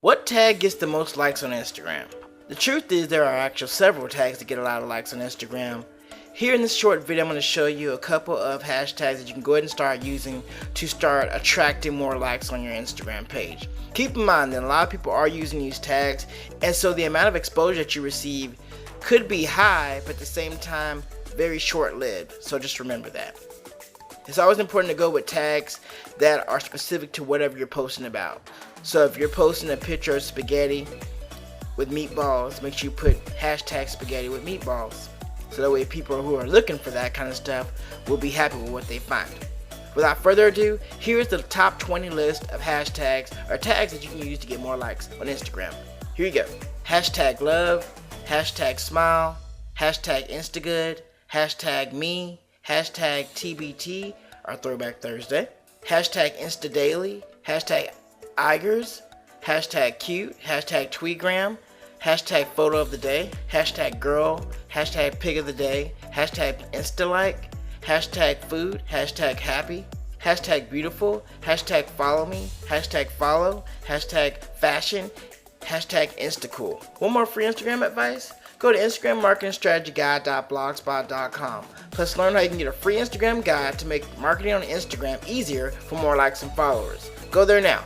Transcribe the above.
What tag gets the most likes on Instagram? The truth is there are actually several tags that get a lot of likes on Instagram. Here in this short video, I'm going to show you a couple of hashtags that you can go ahead and start using to start attracting more likes on your Instagram page. Keep in mind that a lot of people are using these tags, and so the amount of exposure that you receive could be high, but at the same time very short-lived. So just remember that. It's always important to go with tags that are specific to whatever you're posting about. So if you're posting a picture of spaghetti with meatballs, make sure you put hashtag spaghetti with meatballs. So that way people who are looking for that kind of stuff will be happy with what they find. Without further ado, here's the top 20 list of hashtags or tags that you can use to get more likes on Instagram. Here you go. Hashtag love, hashtag smile, hashtag Instagood, hashtag me, hashtag TBT or Throwback Thursday, hashtag InstaDaily, hashtag Igers, hashtag cute, hashtag tweetgram, hashtag photo of the day, hashtag girl, hashtag pig of the day, hashtag insta-like, hashtag food, hashtag happy, hashtag beautiful, hashtag follow me, hashtag follow, hashtag fashion, hashtag instacool. Want more free Instagram advice? Go to instagrammarketingstrategyguide.blogspot.com. Plus learn how you can get a free Instagram guide to make marketing on Instagram easier for more likes and followers. Go there now.